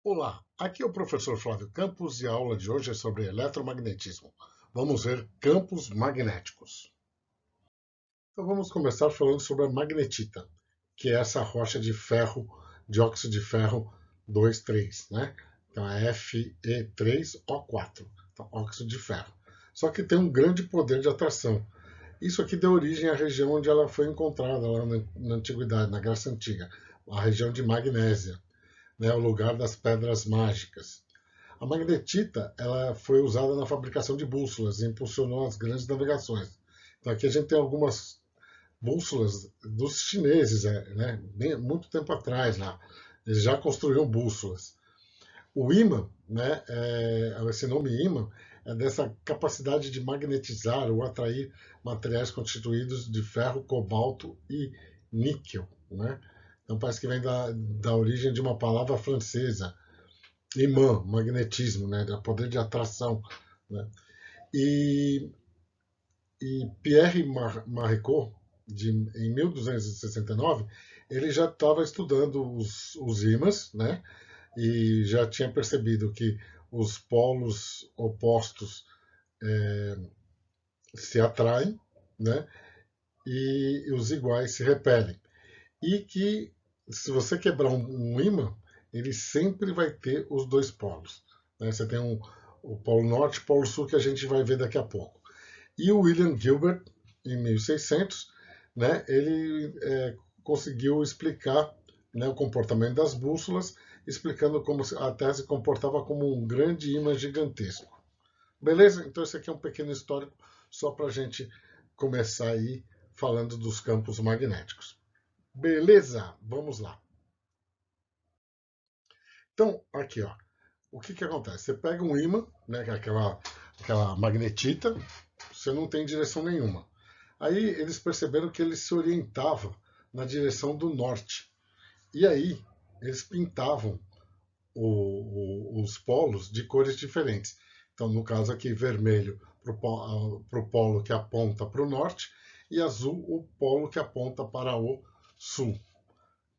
Olá, aqui é o professor Flávio Campos e a aula de hoje é sobre eletromagnetismo. Vamos ver campos magnéticos. Então vamos começar falando sobre a magnetita, que é essa rocha de ferro, dióxido de ferro 2,3, né? Então é Fe3O4, então, óxido de ferro. Só que tem um grande poder de atração. Isso aqui deu origem à região onde ela foi encontrada lá na antiguidade, na Grécia Antiga, a região de Magnésia, né, o lugar das pedras mágicas. A magnetita ela foi usada na fabricação de bússolas e impulsionou as grandes navegações. Então aqui a gente tem algumas bússolas dos chineses, né, muito tempo atrás lá. Eles já construíram bússolas. O ímã, né, esse nome ímã, é dessa capacidade de magnetizar ou atrair materiais constituídos de ferro, cobalto e níquel. Né? Então parece que vem da origem de uma palavra francesa, imã, magnetismo, né, poder de atração. Né? E, e Pierre Maricourt, em 1269, ele já estava estudando os ímãs, né, e já tinha percebido que os polos opostos se atraem, né, e os iguais se repelem. E que se você quebrar um ímã, ele sempre vai ter os dois polos. Né? Você tem o polo norte e o polo sul que a gente vai ver daqui a pouco. E o William Gilbert, em 1600, né, ele conseguiu explicar, né, o comportamento das bússolas, explicando como a Terra se comportava como um grande ímã gigantesco. Beleza? Então esse aqui é um pequeno histórico só para a gente começar aí falando dos campos magnéticos. Beleza? Vamos lá. Então, aqui, ó. O que que acontece? Você pega um ímã, né, que é aquela magnetita, você não tem direção nenhuma. Aí eles perceberam que ele se orientava na direção do norte. E aí eles pintavam os polos de cores diferentes. Então, no caso aqui, vermelho para o polo que aponta para o norte e azul o polo que aponta para o sul.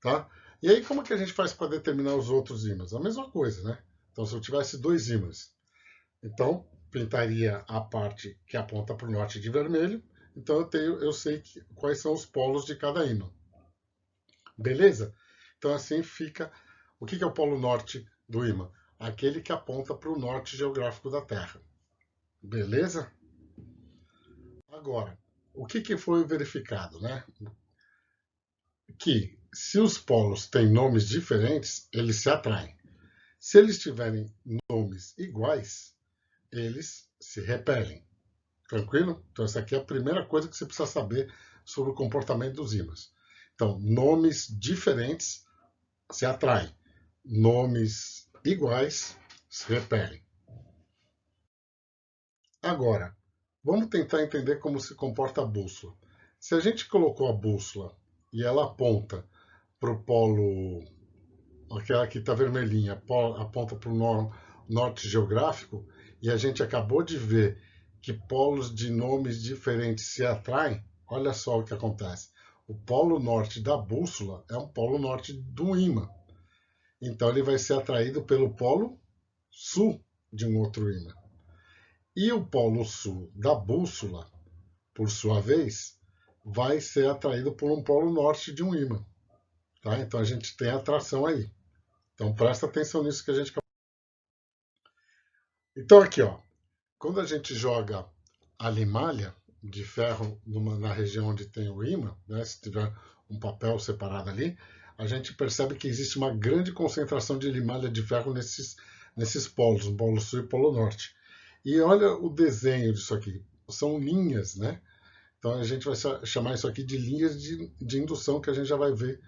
Tá? E aí, como que a gente faz para determinar os outros ímãs? A mesma coisa, né? Então, se eu tivesse dois ímãs, então pintaria a parte que aponta para o norte de vermelho. Então, eu sei quais são os polos de cada ímã. Beleza? Então, assim fica. O que é o polo norte do ímã? Aquele que aponta para o norte geográfico da Terra. Beleza? Agora, o que foi verificado, né? Que se os polos têm nomes diferentes, eles se atraem. Se eles tiverem nomes iguais, eles se repelem. Tranquilo? Então, essa aqui é a primeira coisa que você precisa saber sobre o comportamento dos ímãs. Então, nomes diferentes se atraem. Nomes iguais se repelem. Agora, vamos tentar entender como se comporta a bússola. Se a gente colocou a bússola e ela aponta para o polo, aquela que está vermelhinha, aponta para o norte geográfico, e a gente acabou de ver que polos de nomes diferentes se atraem, olha só o que acontece. O polo norte da bússola é um polo norte do ímã. Então ele vai ser atraído pelo polo sul de um outro ímã. E o polo sul da bússola, por sua vez, vai ser atraído por um polo norte de um ímã. Tá? Então a gente tem atração aí. Então presta atenção nisso que a gente. Então aqui, ó, quando a gente joga a limalha de ferro na região onde tem o ímã, né, se tiver um papel separado ali, a gente percebe que existe uma grande concentração de limalha de ferro nesses polos, no polo sul e polo norte. E olha o desenho disso aqui. São linhas, né? Então a gente vai chamar isso aqui de linhas de indução, que a gente já vai ver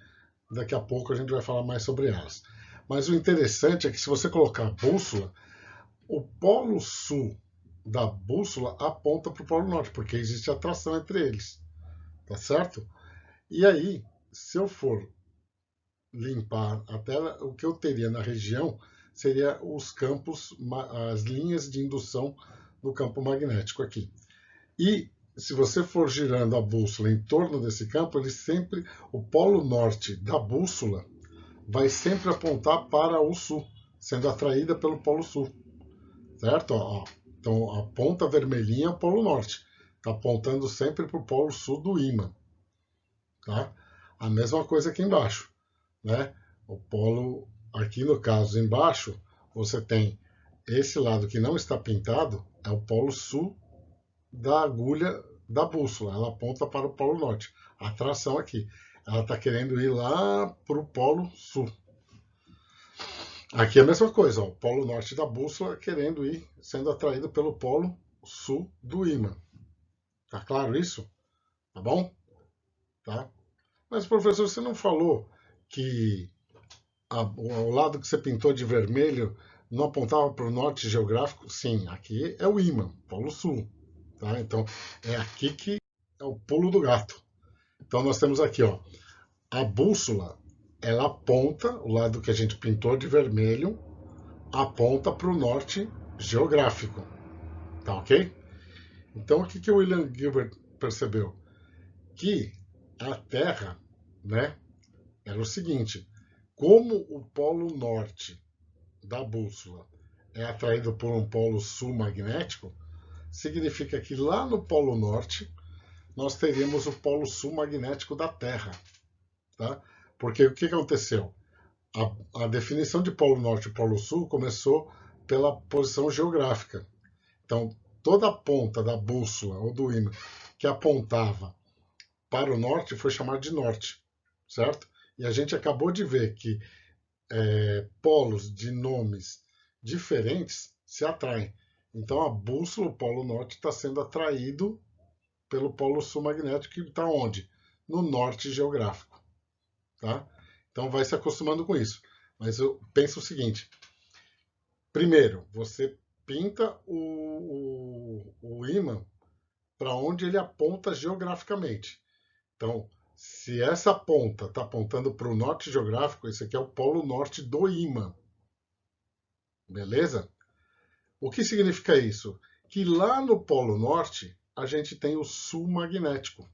daqui a pouco, a gente vai falar mais sobre elas. Mas o interessante é que se você colocar a bússola, o polo sul da bússola aponta para o polo norte, porque existe atração entre eles. Tá certo? E aí, se eu for limpar a tela, o que eu teria na região seria os campos, as linhas de indução no campo magnético aqui. E se você for girando a bússola em torno desse campo, o polo norte da bússola vai sempre apontar para o sul, sendo atraída pelo Polo Sul, certo? Ó, então a ponta vermelhinha é o Polo Norte, está apontando sempre para o Polo Sul do ímã, tá? A mesma coisa aqui embaixo, né? O polo, aqui no caso embaixo, você tem esse lado que não está pintado, é o Polo Sul da agulha da bússola, ela aponta para o Polo Norte. A atração aqui, ela está querendo ir lá para o Polo Sul. Aqui é a mesma coisa, ó, o Polo Norte da bússola querendo ir, sendo atraído pelo Polo Sul do ímã. Tá claro isso? Tá bom? Tá? Mas, professor, você não falou que o lado que você pintou de vermelho não apontava para o norte geográfico? Sim, aqui é o ímã, Polo Sul. Tá? Então, é aqui que é o pulo do gato. Então, nós temos aqui, ó, a bússola, ela aponta, o lado que a gente pintou de vermelho, aponta para o norte geográfico. Tá ok? Então, o que o William Gilbert percebeu? Que a Terra, né, era o seguinte, como o polo norte da bússola é atraído por um polo sul magnético, significa que lá no polo norte nós teríamos o polo sul magnético da Terra. Tá? Porque o que aconteceu? A definição de polo norte e polo sul começou pela posição geográfica. Então, toda a ponta da bússola ou do ímã que apontava para o norte foi chamada de norte, certo? E a gente acabou de ver que polos de nomes diferentes se atraem. Então, a bússola, o polo norte, está sendo atraído pelo polo sul magnético, que está onde? No norte geográfico. Tá? Então, vai se acostumando com isso. Mas eu penso o seguinte: primeiro, você pinta o ímã para onde ele aponta geograficamente. Então, se essa ponta está apontando para o norte geográfico, esse aqui é o polo norte do ímã. Beleza? O que significa isso? Que lá no polo norte a gente tem o sul magnético.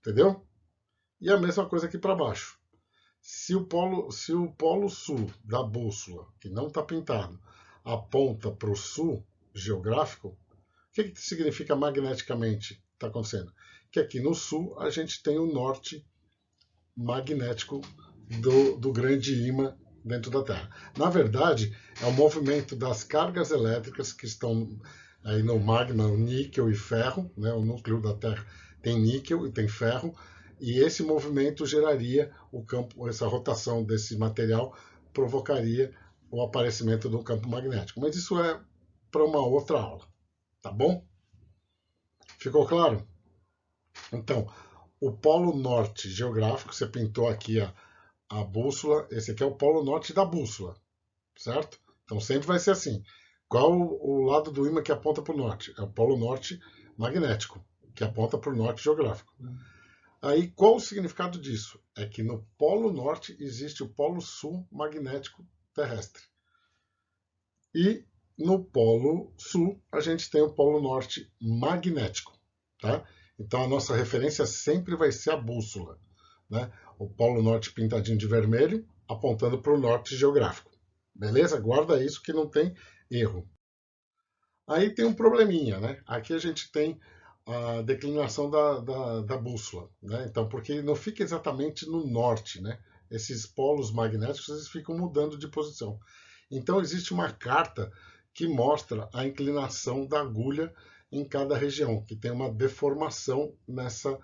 Entendeu? E a mesma coisa aqui para baixo. Se o polo sul da bússola, que não está pintado, aponta para o sul geográfico, o que significa magneticamente está acontecendo? Que aqui no sul a gente tem o norte magnético do grande ímã dentro da Terra. Na verdade, é o movimento das cargas elétricas que estão aí no magma, o níquel e ferro, né? O núcleo da Terra tem níquel e tem ferro, e esse movimento geraria o campo, essa rotação desse material provocaria o aparecimento do campo magnético. Mas isso é para uma outra aula, tá bom? Ficou claro? Então, o polo norte geográfico, você pintou aqui a bússola, esse aqui é o polo norte da bússola, certo? Então sempre vai ser assim. Qual o lado do ímã que aponta para o norte? É o polo norte magnético, que aponta para o norte geográfico. Aí qual o significado disso? É que no polo norte existe o polo sul magnético terrestre. E no polo sul a gente tem o polo norte magnético, tá? Então a nossa referência sempre vai ser a bússola, né? O polo norte pintadinho de vermelho, apontando para o norte geográfico. Beleza? Guarda isso que não tem erro. Aí tem um probleminha, né? Aqui a gente tem a declinação da bússola, né? Então, porque não fica exatamente no norte, né? Esses polos magnéticos eles ficam mudando de posição. Então, existe uma carta que mostra a inclinação da agulha em cada região, que tem uma deformação nessa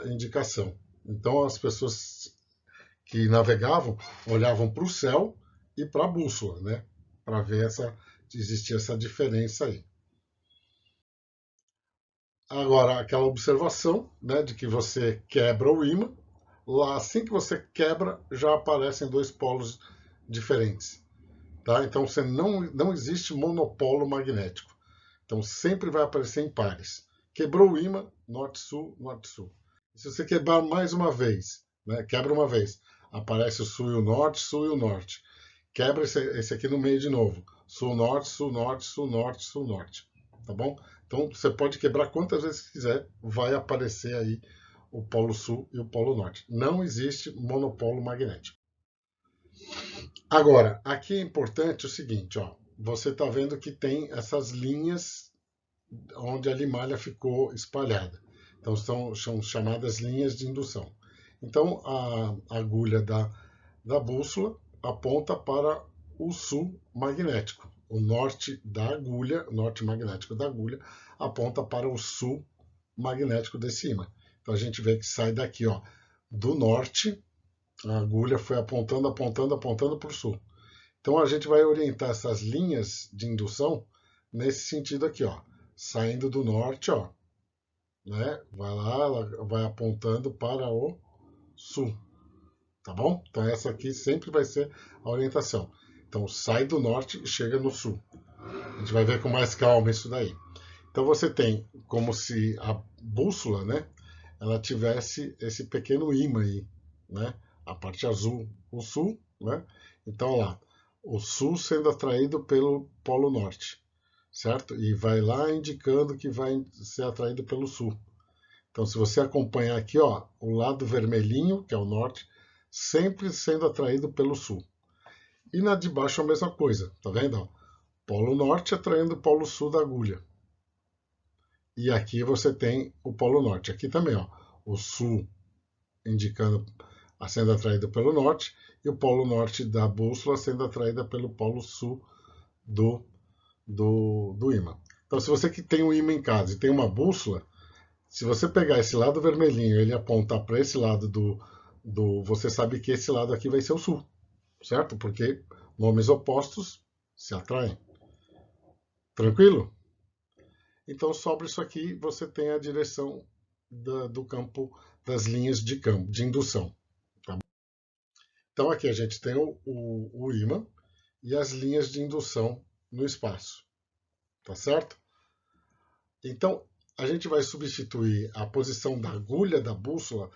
indicação. Então, as pessoas que navegavam olhavam para o céu e para a bússola, né? Para ver existia essa diferença aí. Agora, aquela observação, né, de que você quebra o ímã, lá assim que você quebra, já aparecem dois polos diferentes. Tá? Então, você não existe monopolo magnético. Então, sempre vai aparecer em pares. Quebrou o ímã, norte-sul, norte-sul. Se você quebrar mais uma vez, né, quebra uma vez, aparece o sul e o norte. Quebra esse aqui no meio de novo. Sul, norte, sul, norte, sul, norte, sul, norte. Tá bom? Então, você pode quebrar quantas vezes quiser, vai aparecer aí o polo sul e o polo norte. Não existe monopolo magnético. Agora, aqui é importante o seguinte, ó, você está vendo que tem essas linhas onde a limalha ficou espalhada. Então, são chamadas linhas de indução. Então, a agulha da bússola aponta para o sul magnético. O norte da agulha, o norte magnético da agulha, aponta para o sul magnético desse ímã. Então, a gente vê que sai daqui, ó, do norte, a agulha foi apontando, apontando, apontando para o sul. Então, a gente vai orientar essas linhas de indução nesse sentido aqui, ó, saindo do norte, ó, né? Vai lá, ela vai apontando para o sul, tá bom? Então essa aqui sempre vai ser a orientação. Então sai do norte e chega no sul. A gente vai ver com mais calma isso daí. Então você tem como se a bússola, né, ela tivesse esse pequeno ímã aí, né? A parte azul, o sul, né? Então lá, o sul sendo atraído pelo polo norte, certo? E vai lá indicando que vai ser atraído pelo sul. Então, se você acompanhar aqui, ó, o lado vermelhinho, que é o norte, sempre sendo atraído pelo sul. E na de baixo a mesma coisa, tá vendo? Ó? Polo norte atraindo o polo sul da agulha. E aqui você tem o polo norte. Aqui também, ó, o sul indicando sendo atraído pelo norte e o polo norte da bússola sendo atraída pelo polo sul do ímã. Então, se você que tem um ímã em casa e tem uma bússola, se você pegar esse lado vermelhinho e ele apontar para esse lado você sabe que esse lado aqui vai ser o sul, certo? Porque nomes opostos se atraem. Tranquilo? Então, sobre isso aqui, você tem a direção do campo, das linhas de campo, de indução. Tá? Então, aqui a gente tem o ímã e as linhas de indução no espaço. Tá certo? Então, a gente vai substituir a posição da agulha da bússola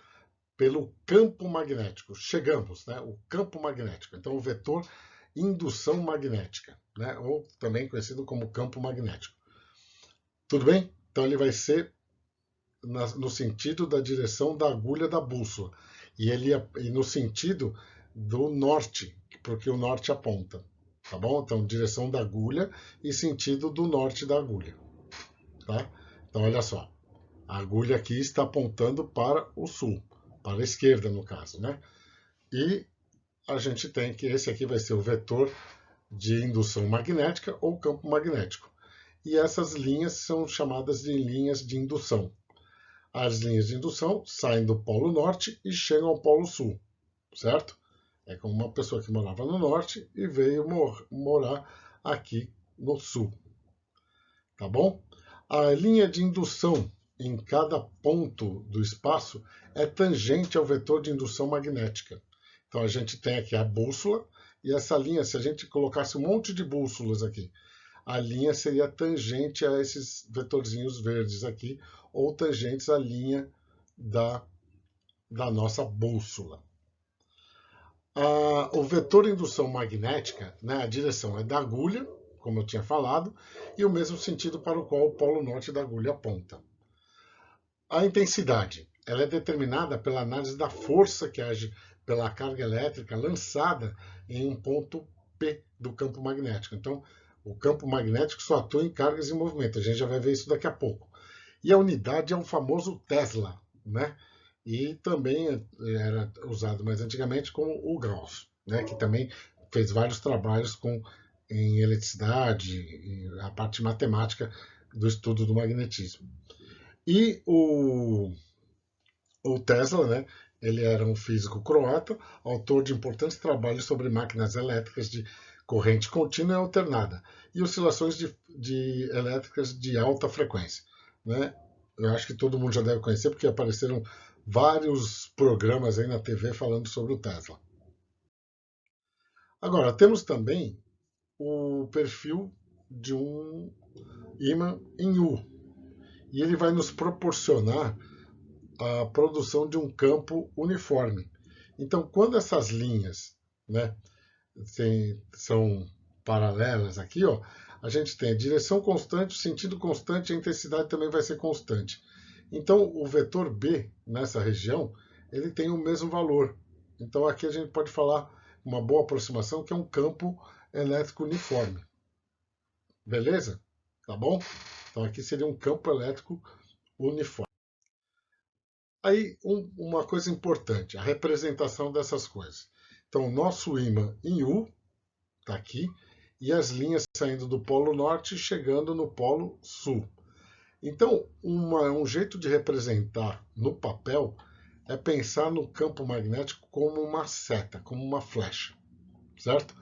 pelo campo magnético. Chegamos, né? O campo magnético. Então, o vetor indução magnética, né? Ou também conhecido como campo magnético. Tudo bem? Então, ele vai ser no sentido da direção da agulha da bússola. E no sentido do norte, porque o norte aponta. Tá bom? Então, direção da agulha e sentido do norte da agulha. Tá? Então, olha só. A agulha aqui está apontando para o sul, para a esquerda, no caso, né? E a gente tem que esse aqui vai ser o vetor de indução magnética ou campo magnético. E essas linhas são chamadas de linhas de indução. As linhas de indução saem do polo norte e chegam ao polo sul, certo? É como uma pessoa que morava no norte e veio morar aqui no sul, tá bom? A linha de indução em cada ponto do espaço é tangente ao vetor de indução magnética. Então a gente tem aqui a bússola e essa linha, se a gente colocasse um monte de bússolas aqui, a linha seria tangente a esses vetorzinhos verdes aqui, ou tangentes à linha da nossa bússola. O vetor indução magnética, né, a direção é da agulha, como eu tinha falado, e o mesmo sentido para o qual o polo norte da agulha aponta. A intensidade, ela é determinada pela análise da força que age pela carga elétrica lançada em um ponto P do campo magnético. Então, o campo magnético só atua em cargas em movimento. A gente já vai ver isso daqui a pouco. E a unidade é um famoso Tesla, né? E também era usado mais antigamente como o Gauss, né? Que também fez vários trabalhos em eletricidade, a parte matemática do estudo do magnetismo. E o Tesla, né? Ele era um físico croata, autor de importantes trabalhos sobre máquinas elétricas de corrente contínua e alternada e oscilações elétricas de alta frequência, né? Eu acho que todo mundo já deve conhecer porque apareceram vários programas aí na TV falando sobre o Tesla. Agora, temos também o perfil de um ímã em U, e ele vai nos proporcionar a produção de um campo uniforme. Então, quando essas linhas, né, são paralelas aqui, ó, a gente tem a direção constante, o sentido constante, a intensidade também vai ser constante. Então, o vetor B nessa região, ele tem o mesmo valor. Então, aqui a gente pode falar uma boa aproximação, que é um campo elétrico uniforme. Beleza? Tá bom? Então aqui seria um campo elétrico uniforme. Aí, uma coisa importante, a representação dessas coisas. Então, o nosso ímã em U está aqui, e as linhas saindo do Polo Norte e chegando no Polo Sul. Então, um jeito de representar no papel é pensar no campo magnético como uma seta, como uma flecha, certo?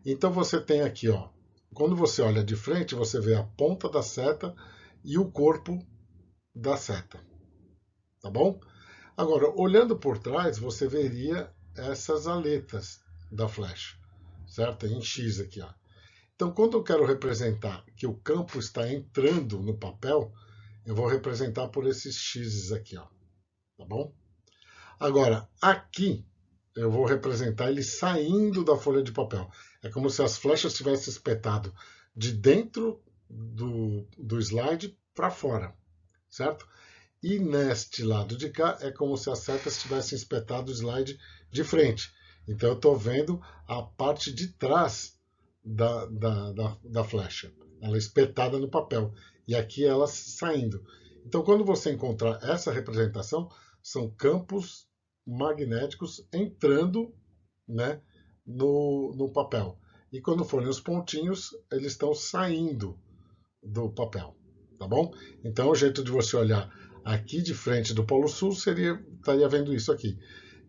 Então você tem aqui, ó, quando você olha de frente, você vê a ponta da seta e o corpo da seta, tá bom? Agora, olhando por trás, você veria essas aletas da flecha, certo? Em X aqui, ó. Então, quando eu quero representar que o campo está entrando no papel, eu vou representar por esses X's aqui, ó, tá bom? Agora, aqui, eu vou representar ele saindo da folha de papel. É como se as flechas tivessem espetado de dentro do slide para fora, certo? E neste lado de cá é como se as setas tivessem espetado o slide de frente. Então eu estou vendo a parte de trás da flecha, ela espetada no papel. E aqui ela saindo. Então quando você encontrar essa representação, são campos magnéticos entrando, né, no papel. E quando forem os pontinhos, eles estão saindo do papel, tá bom? Então o jeito de você olhar aqui de frente do Polo Sul estaria vendo isso aqui.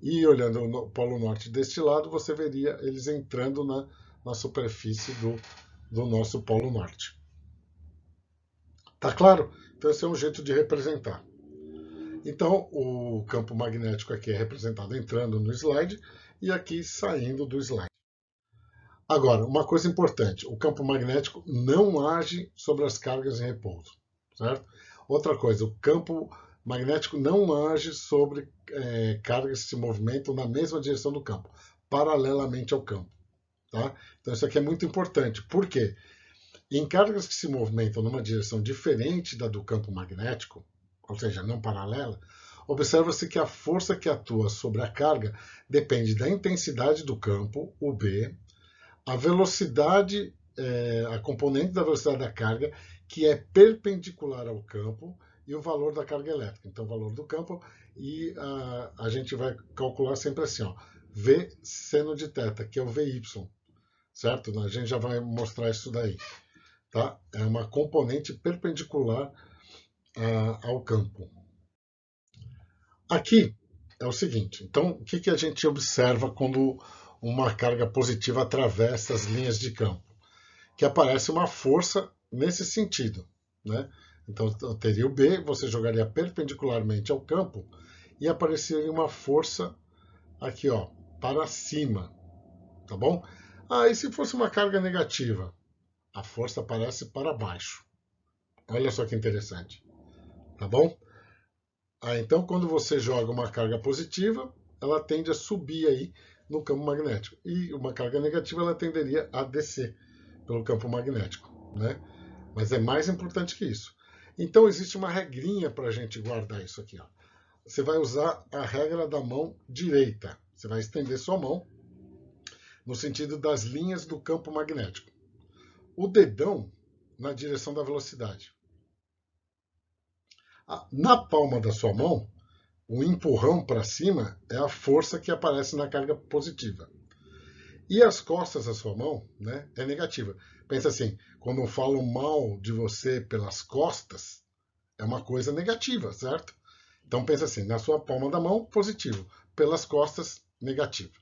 E olhando no Polo Norte deste lado, você veria eles entrando na superfície do nosso Polo Norte. Tá claro? Então esse é um jeito de representar. Então o campo magnético aqui é representado entrando no slide e aqui saindo do slide. Agora, uma coisa importante, o campo magnético não age sobre as cargas em repouso, certo? Outra coisa, o campo magnético não age sobre cargas que se movimentam na mesma direção do campo, paralelamente ao campo, tá? Então isso aqui é muito importante. Por quê? Em cargas que se movimentam numa direção diferente da do campo magnético, ou seja, não paralela, observa-se que a força que atua sobre a carga depende da intensidade do campo, o B, a velocidade, a componente da velocidade da carga, que é perpendicular ao campo, e o valor da carga elétrica. Então, o valor do campo, e a gente vai calcular sempre assim, ó, V seno de θ, que é o VY, certo? A gente já vai mostrar isso daí. Tá? É uma componente perpendicular ao campo. Aqui é o seguinte, então, o que a gente observa quando uma carga positiva atravessa as linhas de campo? Que aparece uma força nesse sentido, né? Então, eu teria o B, você jogaria perpendicularmente ao campo e apareceria uma força aqui, ó, para cima, tá bom? E se fosse uma carga negativa? A força aparece para baixo. Olha só que interessante, tá bom? Então, quando você joga uma carga positiva, ela tende a subir aí no campo magnético. E uma carga negativa, ela tenderia a descer pelo campo magnético, né? Mas é mais importante que isso. Então, existe uma regrinha para a gente guardar isso aqui, ó. Você vai usar a regra da mão direita. Você vai estender sua mão no sentido das linhas do campo magnético. O dedão na direção da velocidade. Na palma da sua mão, o empurrão para cima é a força que aparece na carga positiva. E as costas da sua mão, né, é negativa. Pensa assim, quando falam mal de você pelas costas, é uma coisa negativa, certo? Então pensa assim, na sua palma da mão, positivo. Pelas costas, negativo.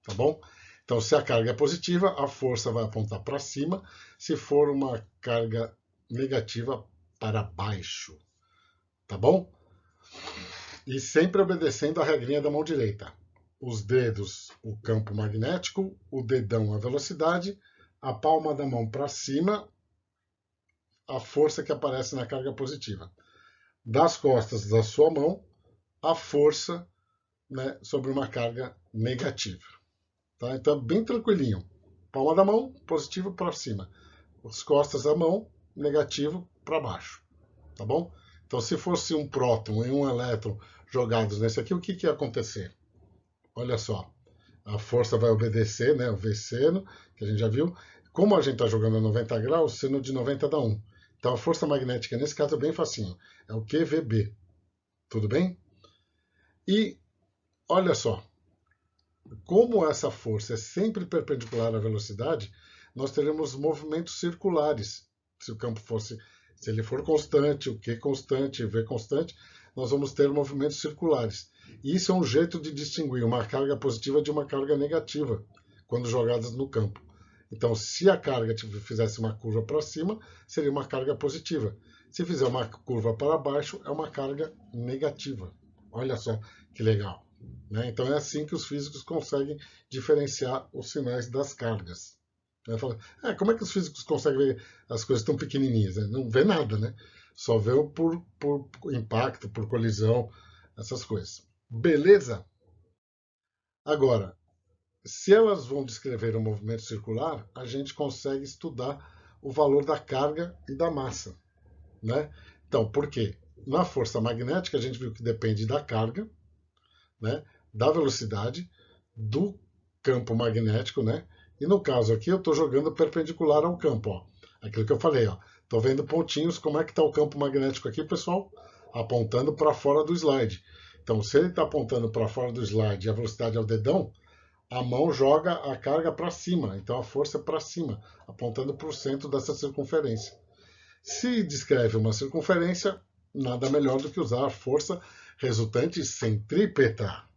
Tá bom? Então, se a carga é positiva, a força vai apontar para cima. Se for uma carga negativa, para baixo. Tá bom? E sempre obedecendo a regrinha da mão direita. Os dedos, o campo magnético, o dedão, a velocidade, a palma da mão para cima, a força que aparece na carga positiva. Das costas da sua mão, a força, né, sobre uma carga negativa. Tá? Então, bem tranquilinho. Palma da mão, positivo para cima. As costas da mão, negativo para baixo. Tá bom? Então, se fosse um próton e um elétron jogados nesse aqui, o que ia acontecer? Olha só. a força vai obedecer, né, o V seno, que a gente já viu. Como a gente está jogando a 90 graus, seno de 90 dá 1. Então a força magnética, nesse caso, é bem facinho. É o QVB. Tudo bem? E olha só, como essa força é sempre perpendicular à velocidade, nós teremos movimentos circulares. Se o campo fosse, se ele for constante, o Q constante, o V constante, nós vamos ter movimentos circulares. E isso é um jeito de distinguir uma carga positiva de uma carga negativa quando jogadas no campo. Então, se a carga fizesse uma curva para cima, seria uma carga positiva. Se fizer uma curva para baixo, é uma carga negativa. Olha só que legal. Né? Então é assim que os físicos conseguem diferenciar os sinais das cargas. Né? Fala, como é que os físicos conseguem ver as coisas tão pequenininhas? Né? Não vê nada, né? Só vê por impacto, por colisão, essas coisas. Beleza? Agora, se elas vão descrever um movimento circular, a gente consegue estudar o valor da carga e da massa. Né? Então, por quê? Na força magnética, a gente viu que depende da carga, né, da velocidade, do campo magnético, né? E no caso aqui eu estou jogando perpendicular ao campo, ó. Aquilo que eu falei, ó. Estou vendo pontinhos. Como é que está o campo magnético aqui, pessoal? Apontando para fora do slide. Então, se ele está apontando para fora do slide e a velocidade é o dedão, a mão joga a carga para cima. Então, a força é para cima, apontando para o centro dessa circunferência. Se descreve uma circunferência, nada melhor do que usar a força resultante centrípeta.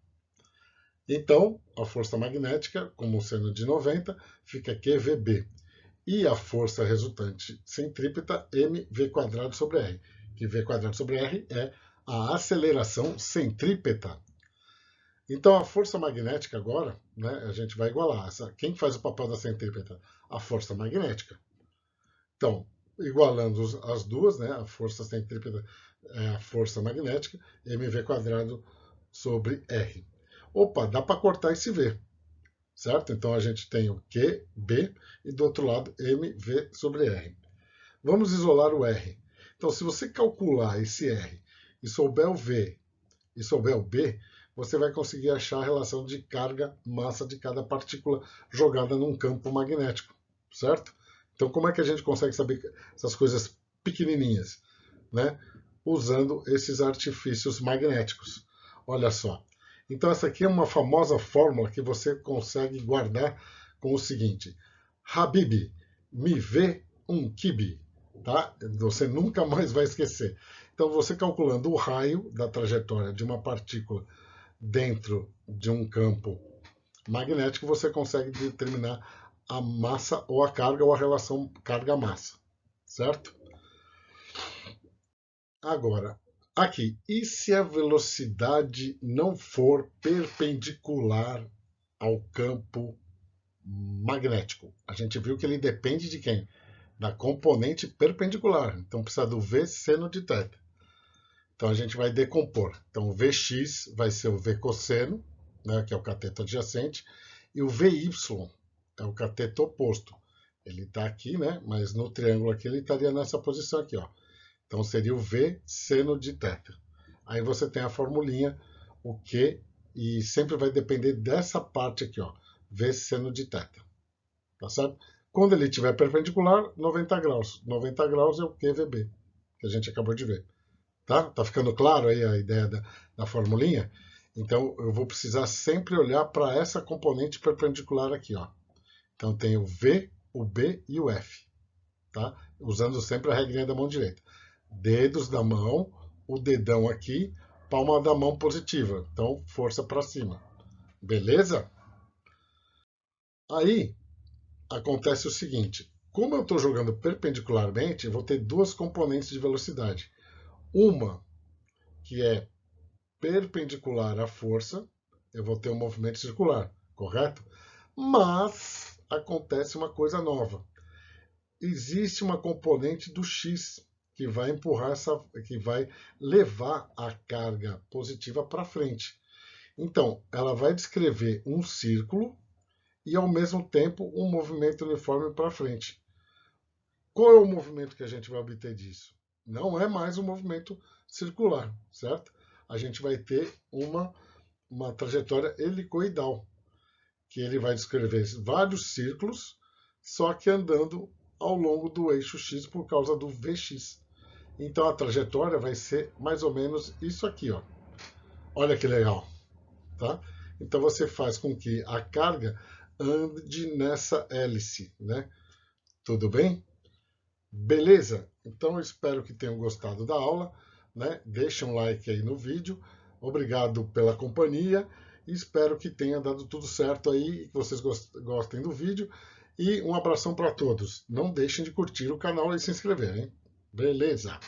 Então, a força magnética, como sendo de 90, fica QVB. E a força resultante centrípeta, mv² sobre r. Que v² sobre r é a aceleração centrípeta. Então, a força magnética agora, né, a gente vai igualar. Quem faz o papel da centrípeta? A força magnética. Então, igualando as duas, né, a força centrípeta é a força magnética, mv² sobre r. Opa, dá para cortar esse V, certo? Então a gente tem o Q, B e do outro lado mv sobre R. Vamos isolar o R. Então, se você calcular esse R e souber o V e souber o B, você vai conseguir achar a relação de carga-massa de cada partícula jogada num campo magnético, certo? Então, como é que a gente consegue saber essas coisas pequenininhas? Né? Usando esses artifícios magnéticos. Olha só. Então, essa aqui é uma famosa fórmula que você consegue guardar com o seguinte: Habib, me vê um kibe. Tá? Você nunca mais vai esquecer. Então, você calculando o raio da trajetória de uma partícula dentro de um campo magnético, você consegue determinar a massa ou a carga ou a relação carga-massa. Certo? Agora, aqui, e se a velocidade não for perpendicular ao campo magnético? A gente viu que ele depende de quem? Da componente perpendicular. Então precisa do V seno de θ. Então a gente vai decompor. Então o Vx vai ser o V cosseno, né, que é o cateto adjacente, e o Vy é o cateto oposto. Ele está aqui, né, mas no triângulo aqui ele estaria nessa posição aqui, ó. Então seria o V seno de θ. Aí você tem a formulinha, o Q, e sempre vai depender dessa parte aqui, ó, V seno de θ. Tá certo? Quando ele estiver perpendicular, 90 graus. 90 graus é o QVB, que a gente acabou de ver. Tá? Tá ficando claro aí a ideia da formulinha? Então eu vou precisar sempre olhar para essa componente perpendicular aqui, ó. Então tem o V, o B e o F, tá? Usando sempre a regrinha da mão direita. Dedos da mão, o dedão aqui, palma da mão positiva. Então, força para cima. Beleza? Aí, acontece o seguinte. Como eu estou jogando perpendicularmente, eu vou ter duas componentes de velocidade. Uma que é perpendicular à força, eu vou ter um movimento circular, correto? Mas acontece uma coisa nova. Existe uma componente do X que vai empurrar que vai levar a carga positiva para frente. Então, ela vai descrever um círculo e ao mesmo tempo um movimento uniforme para frente. Qual é o movimento que a gente vai obter disso? Não é mais um movimento circular, certo? A gente vai ter uma trajetória helicoidal. que ele vai descrever vários círculos, só que andando ao longo do eixo X por causa do Vx. Então a trajetória vai ser mais ou menos isso aqui, ó. Olha que legal, tá? Então você faz com que a carga ande nessa hélice, né? Tudo bem? Beleza? Então eu espero que tenham gostado da aula, né? Deixa um like aí no vídeo. Obrigado pela companhia e espero que tenha dado tudo certo aí, que vocês gostem do vídeo. E um abração para todos. Não deixem de curtir o canal e se inscrever, hein? Beleza?